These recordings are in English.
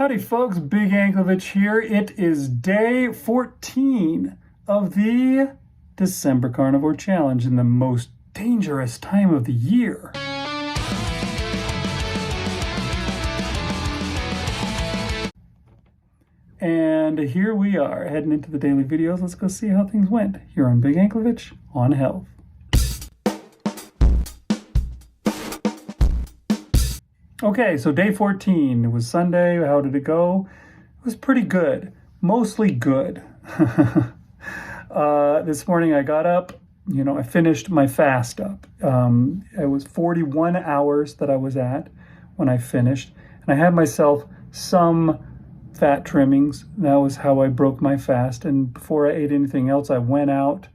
Howdy folks, Big Anklovich here. It is day 14 of the December Carnivore Challenge in the most dangerous time of the year. And here we are, heading into the daily videos. Let's go see how things went here on Big Anklovich on Health. Okay, so day 14, it was Sunday. How did it go? It was pretty good, mostly good. This morning I got up, I finished my fast up. It was 41 hours that I was at when I finished, and I had myself some fat trimmings. That was how I broke my fast, and before I ate anything else, I went out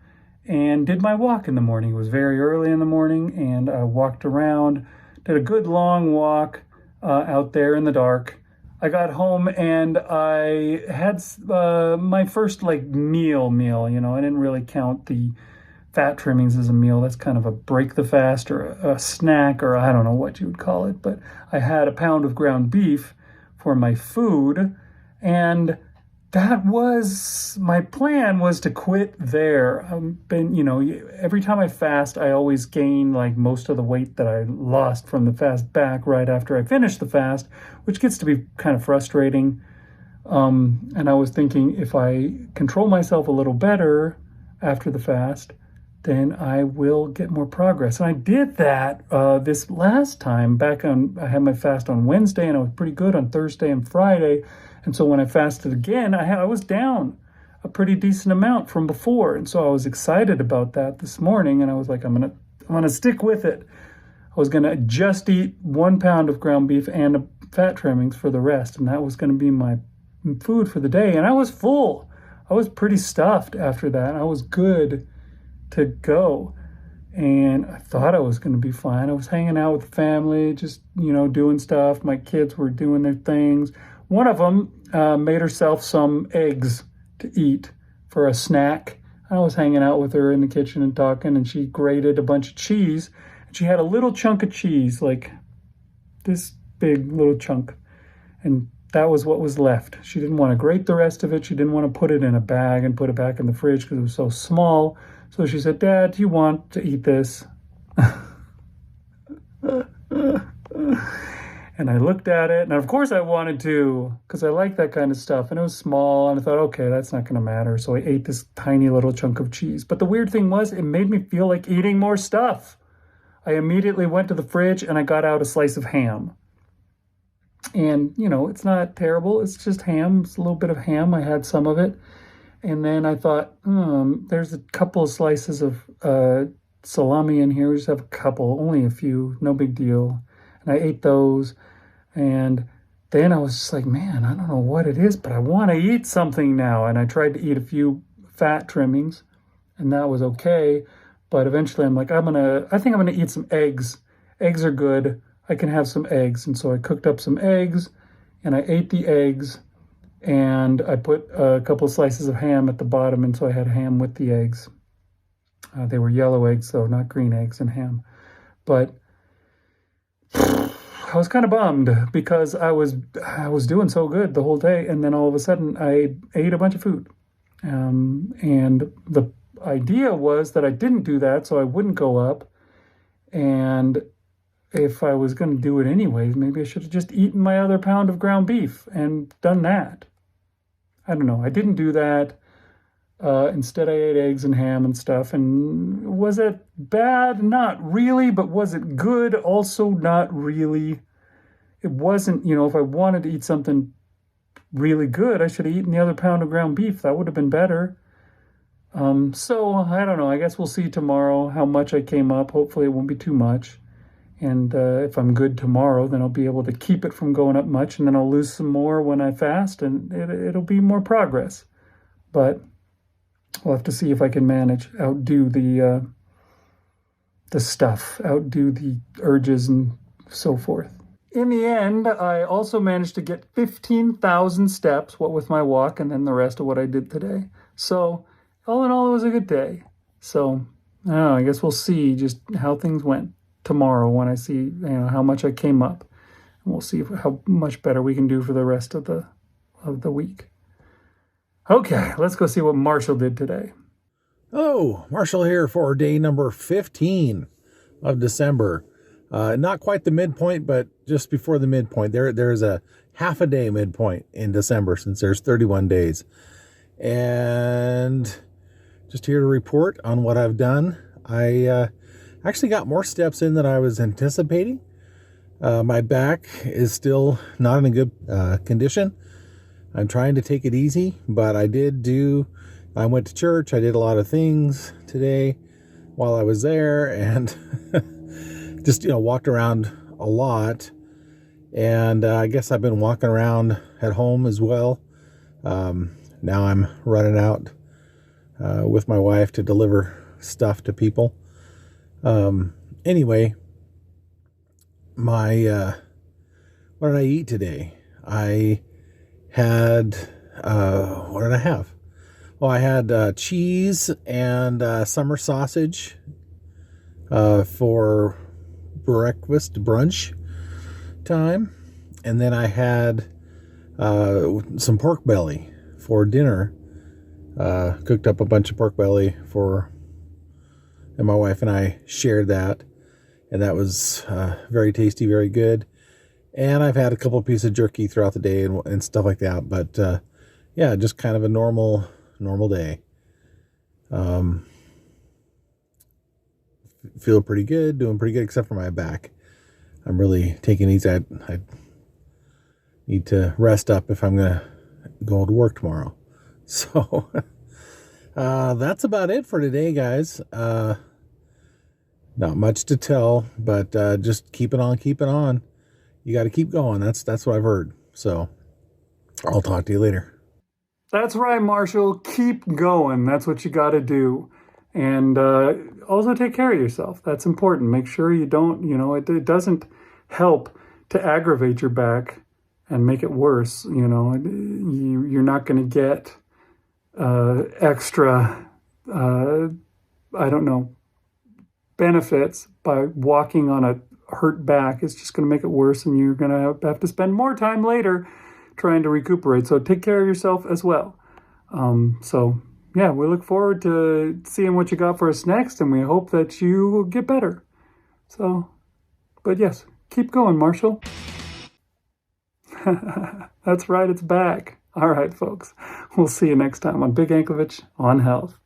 and did my walk in the morning. It was very early in the morning, and I walked around, did a good long walk out there in the dark. I got home and I had my first meal. I didn't really count the fat trimmings as a meal. That's kind of a break the fast or a snack, or I don't know what you would call it. But I had a pound of ground beef for my food, and that was my plan, was to quit there. Every time I fast, I always gain most of the weight that I lost from the fast back right after I finish the fast, which gets to be kind of frustrating. And I was thinking, if I control myself a little better after the fast, then I will get more progress. And I did that this last time. I had my fast on Wednesday, and I was pretty good on Thursday and Friday. And so when I fasted again, I was down a pretty decent amount from before. And so I was excited about that this morning, and I was like, I'm gonna stick with it. I was gonna just eat 1 pound of ground beef and fat trimmings for the rest, and that was gonna be my food for the day. And I was full. I was pretty stuffed after that. I was good to go, and I thought I was gonna be fine. I was hanging out with the family, just doing stuff. My kids were doing their things. One of them made herself some eggs to eat for a snack. I was hanging out with her in the kitchen and talking, and she grated a bunch of cheese. And she had a little chunk of cheese, like this big little chunk. And that was what was left. She didn't want to grate the rest of it. She didn't want to put it in a bag and put it back in the fridge because it was so small. So she said, "Dad, do you want to eat this?" And I looked at it, and of course I wanted to, because I like that kind of stuff. And it was small, and I thought, okay, that's not going to matter. So I ate this tiny little chunk of cheese. But the weird thing was, it made me feel like eating more stuff. I immediately went to the fridge, and I got out a slice of ham. And, it's not terrible. It's just ham. It's a little bit of ham. I had some of it. And then I thought, there's a couple of slices of salami in here. We just have a couple, only a few, no big deal. And I ate those, and then I was just like, man, I don't know what it is, but I want to eat something now. And I tried to eat a few fat trimmings, and that was okay. But eventually I'm like, I think I'm gonna eat some eggs. Eggs are good. I can have some eggs. And so I cooked up some eggs, and I ate the eggs, and I put a couple of slices of ham at the bottom, and so I had ham with the eggs. They were yellow eggs, though, not green eggs and ham. But I was kind of bummed because I was doing so good the whole day, and then all of a sudden I ate a bunch of food. And the idea was that I didn't do that so I wouldn't go up. And if I was going to do it anyways, maybe I should have just eaten my other pound of ground beef and done that. I don't know. I didn't do that. Instead, I ate eggs and ham and stuff. And was it bad? Not really. But was it good? Also not really. It wasn't, if I wanted to eat something really good, I should have eaten the other pound of ground beef. That would have been better. So I don't know. I guess we'll see tomorrow how much I came up. Hopefully it won't be too much. And if I'm good tomorrow, then I'll be able to keep it from going up much. And then I'll lose some more when I fast, and it'll be more progress. But we'll have to see if I can outdo the stuff, outdo the urges and so forth. In the end, I also managed to get 15,000 steps, what with my walk and then the rest of what I did today. So all in all, it was a good day. So I don't know, I guess we'll see just how things went tomorrow when I see how much I came up. and we'll see how much better we can do for the rest of the week. Okay, let's go see what Marshall did today. Oh, Marshall here for day number 15 of December. Not quite the midpoint, but just before the midpoint. There's a half a day midpoint in December since there's 31 days. And just here to report on what I've done. I actually got more steps in than I was anticipating. My back is still not in a good condition. I'm trying to take it easy, but I went to church. I did a lot of things today while I was there, and just, walked around a lot. And I guess I've been walking around at home as well. Now I'm running out with my wife to deliver stuff to people. Anyway, what did I eat today? I had, what did I have? Oh, I had cheese and summer sausage for brunch time. And then I had some pork belly for dinner. Cooked up a bunch of pork belly and my wife and I shared that. And that was very tasty, very good. And I've had a couple of pieces of jerky throughout the day and stuff like that. But yeah, just kind of a normal day. Feel pretty good, doing pretty good, except for my back. I'm really taking these. I need to rest up if I'm going to go to work tomorrow. So that's about it for today, guys. Not much to tell, but just keep it on. You got to keep going. That's what I've heard. So I'll talk to you later. That's right, Marshall. Keep going. That's what you got to do. And also take care of yourself. That's important. Make sure you don't, it doesn't help to aggravate your back and make it worse. You're not going to get extra, benefits by walking on a hurt back. It's just going to make it worse, and you're going to have to spend more time later trying to recuperate. So take care of yourself as well. Yeah, we look forward to seeing what you got for us next, and we hope that you will get better. But yes, keep going, Marshall. That's right, it's back. All right, folks. We'll see you next time on Big Anklevich on Health.